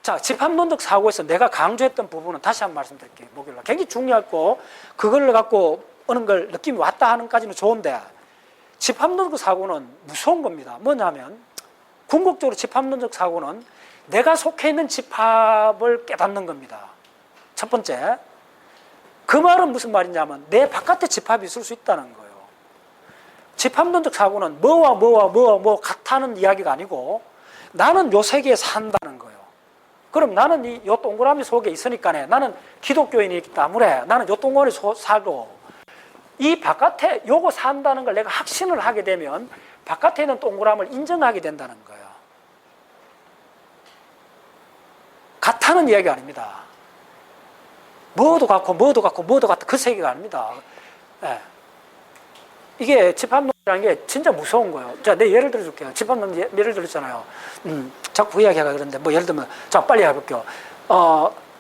자, 집합론적 사고에서 내가 강조했던 부분은 다시 한번 말씀드릴게요. 목요일날 굉장히 중요하고 그걸 갖고 어느 걸 느낌이 왔다 하는까지는 좋은데 집합론적 사고는 무서운 겁니다. 뭐냐면 궁극적으로 집합론적 사고는 내가 속해 있는 집합을 깨닫는 겁니다. 첫 번째, 그 말은 무슨 말이냐면 내 바깥에 집합이 있을 수 있다는 거예요. 집합론적 사고는 뭐와 뭐 같다는 이야기가 아니고 나는 요 세계에 산다는 거예요. 그럼 나는 요 동그라미 속에 있으니까 나는 기독교인이기 때문에 나는 요 동그라미 살고 이 바깥에 요거 산다는 걸 내가 확신을 하게 되면 바깥에 있는 동그라미를 인정하게 된다는 거예요. 같다는 이야기가 아닙니다. 뭐도 같고 그 세계가 아닙니다. 예. 이게 집합론이라는 게 진짜 무서운 거예요. 자, 내 예를 들어줄게요. 집합론 예를 들었잖아요. 자꾸 이야기하가 그러는데 뭐 예를 들면 자 빨리 해볼게요.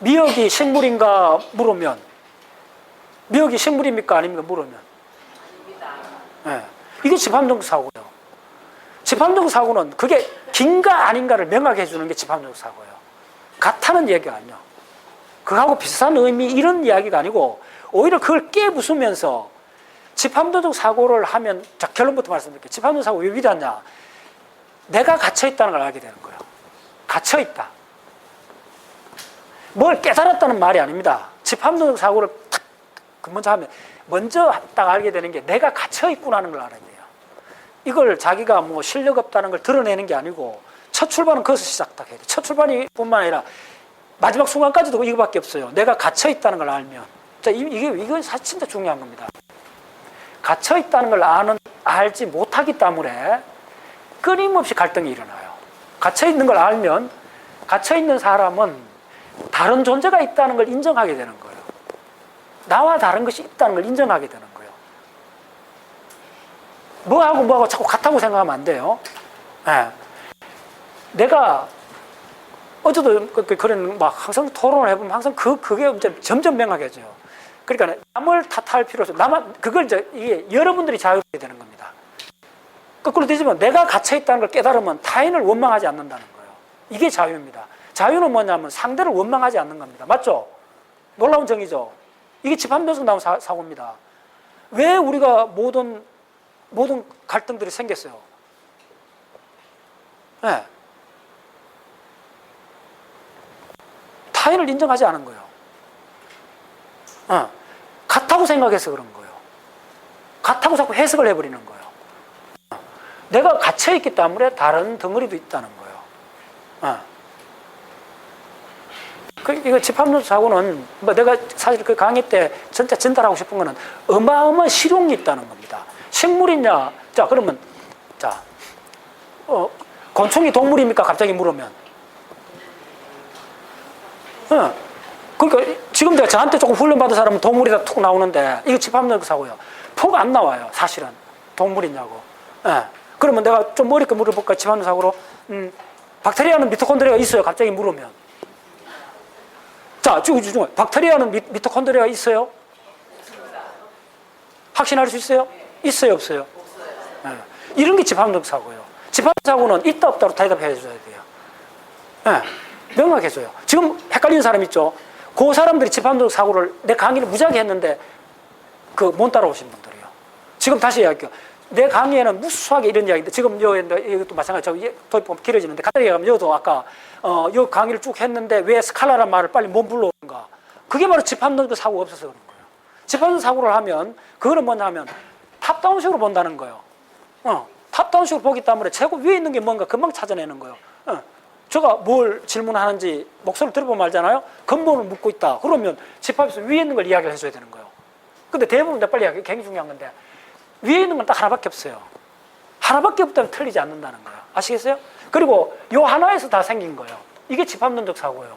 미역이 식물인가 물으면 미역이 식물입니까 아닙니까 물으면 예. 이게 집합론적 사고예요. 집합론적 사고는 그게 긴가 아닌가를 명확히 해주는 게 집합론적 사고예요. 같다는 얘기가 아니에요. 그거하고 비슷한 의미 이런 이야기가 아니고 오히려 그걸 깨부수면서 집합론적 사고를 하면 자 결론부터 말씀드릴게요. 집합론적 사고 왜 위대하냐? 내가 갇혀있다는 걸 알게 되는 거예요. 갇혀있다. 뭘 깨달았다는 말이 아닙니다. 집합론적 사고를 탁 먼저 하면 먼저 딱 알게 되는 게 내가 갇혀있구나는 걸 알아야 돼요. 이걸 자기가 뭐 실력 없다는 걸 드러내는 게 아니고 첫 출발은 거기서 시작해야 돼요. 첫 출발이 뿐만 아니라 마지막 순간까지도 이거밖에 없어요. 내가 갇혀있다는 걸 알면. 자, 이거 사실 진짜 중요한 겁니다. 갇혀있다는 걸 알지 못하기 때문에 끊임없이 갈등이 일어나요. 갇혀있는 걸 알면 갇혀있는 사람은 다른 존재가 있다는 걸 인정하게 되는 거예요. 나와 다른 것이 있다는 걸 인정하게 되는 거예요. 뭐하고 자꾸 같다고 생각하면 안 돼요. 네. 내가 어제도 그런 막 항상 토론을 해보면 항상 그게 이제 점점 명확해져요. 그러니까 남을 탓할 필요 없어요. 그걸 이게 여러분들이 자유롭게 되는 겁니다. 거꾸로 뒤집으면 내가 갇혀있다는 걸 깨달으면 타인을 원망하지 않는다는 거예요. 이게 자유입니다. 자유는 뭐냐면 상대를 원망하지 않는 겁니다. 맞죠? 놀라운 정의죠? 이게 집합론에서 나온 사고입니다. 왜 우리가 모든 갈등들이 생겼어요? 네. 타인을 인정하지 않은 거예요. 같다고 생각해서 그런 거예요. 같다고 자꾸 해석을 해버리는 거예요. 내가 갇혀있기 때문에 다른 덩어리도 있다는 거예요. 이거 집합론적 사고는 뭐 내가 사실 그 강의 때 진짜 전달하고 싶은 거는 어마어마한 실용이 있다는 겁니다. 식물이냐? 자, 그러면 자, 곤충이 동물입니까? 갑자기 물으면. 그러니까 지금 내가 저한테 조금 훈련받은 사람은 동물이다 툭 나오는데 이거 집합론적 사고예요. 톡 안 나와요. 사실은 동물이냐고. 그러면 내가 좀 어렵게 물어볼까? 집합론적 사고로 박테리아는 미토콘드리아가 있어요. 갑자기 물으면. 자, 박테리아는 미토콘드리아가 있어요? 확신할 수 있어요? 있어요, 없어요? 이런 게 집합론적 사고예요. 집합론적 사고는 있다 없다로 대답해 줘야 돼요. 명확해져요. 지금 헷갈리는 사람 있죠? 그 사람들이 집합론적 사고를 내 강의를 무지하게 했는데 못 따라오신 분들이에요. 지금 다시 이야기할게요. 내 강의에는 무수하게 이런 이야기인데 지금 이것도 마찬가지로 도입법 길어지는데 간단히 얘기하면 여도 아까 요 강의를 쭉 했는데 왜 스칼라란 말을 빨리 못 불러오는가? 그게 바로 집합론적 사고가 없어서 그런 거예요. 집합론적 사고를 하면 그거는 뭐냐면 탑다운식으로 본다는 거예요. 탑다운식으로 보기 때문에 최고 위에 있는 게 뭔가 금방 찾아내는 거예요. 제가 뭘 질문하는지 목소리를 들어보면 알잖아요. 근본을 묻고 있다. 그러면 집합에서 위에 있는 걸 이야기를 해줘야 되는 거예요. 근데 대부분 빨리 이야기 굉장히 중요한 건데 위에 있는 건 딱 하나밖에 없어요. 하나밖에 없다면 틀리지 않는다는 거예요. 아시겠어요? 그리고 요 하나에서 다 생긴 거예요. 이게 집합론적 사고예요.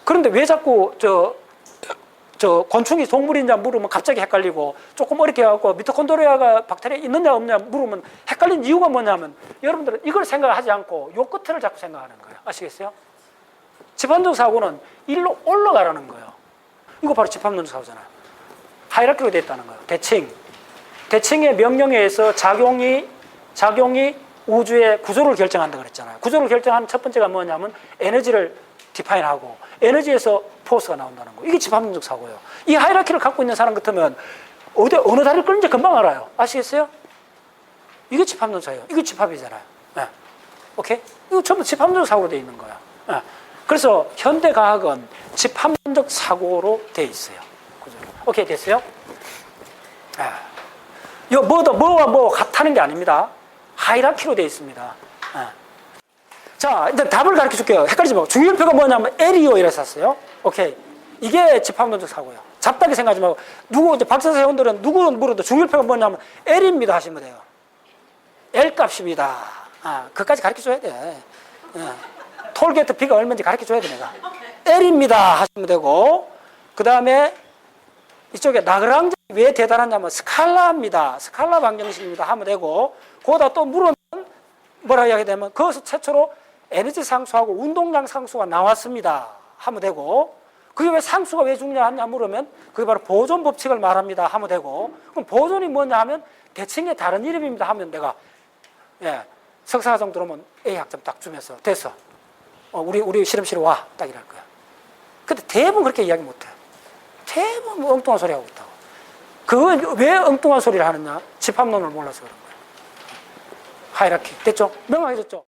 그런데 왜 자꾸 곤충이 동물이냐 물으면 갑자기 헷갈리고 조금 어렵게 해갖고 미토콘드리아가 박테리아 있느냐 없느냐 물으면 헷갈린 이유가 뭐냐면 여러분들은 이걸 생각하지 않고 요 끝을 자꾸 생각하는 거예요. 아시겠어요? 집합론적 사고는 일로 올라가라는 거예요. 이거 바로 집합론적 사고잖아요. 하이라키로 되어 있다는 거예요. 대칭의 명령에 의해서 작용이 우주의 구조를 결정한다 그랬잖아요. 구조를 결정하는 첫 번째가 뭐냐면 에너지를 디파인하고 에너지에서 포스가 나온다는 거. 이게 집합론적 사고예요. 이 하이라키를 갖고 있는 사람 같으면 어느 다리를 끌는지 금방 알아요. 아시겠어요? 이게 집합론적 사고예요. 이게 집합이잖아요. 네. 오케이? 이거 전부 집합론적 사고로 되어 있는 거야. 네. 그래서 현대과학은 집합론적 사고로 되어 있어요. 오케이, 됐어요? 네. 이거 뭐와 뭐 같다는 게 아닙니다. 하이라키로 되어 있습니다. 네. 자, 이제 답을 가르쳐 줄게요. 헷갈리지 말고. 중력표가 뭐냐면 L이요. 이래서 샀어요. 오케이. 이게 집합론적 사고예요. 잡다하게 생각하지 말고. 이제 박사 회원들은 누구 물어도 중력표가 뭐냐면 L입니다. 하시면 돼요. L 값입니다. 그까지 가르쳐 줘야 돼. 톨게이트 비가 얼마인지 가르쳐 줘야 돼, 내가. L입니다. 하시면 되고. 그 다음에 이쪽에 라그랑지 왜 대단하냐면 스칼라입니다. 스칼라 방정식입니다. 하면 되고. 거기다 또 물으면 뭐라고 이야기 되면 그것을 최초로 에너지 상수하고 운동량 상수가 나왔습니다. 하면 되고. 그게 왜 상수가 왜 중요하냐 물으면 그게 바로 보존 법칙을 말합니다. 하면 되고. 그럼 보존이 뭐냐 하면 대칭의 다른 이름입니다. 하면 내가 석사과정 들어오면 A 학점 딱 주면서 됐어. 우리 실험실에 와. 딱 이럴 거야. 근데 대부분 그렇게 이야기 못 해. 대부분 뭐 엉뚱한 소리 하고 있다고. 그건 왜 엉뚱한 소리를 하느냐? 집합론을 몰라서 그런 거야. 하이라키. 됐죠? 명확해졌죠?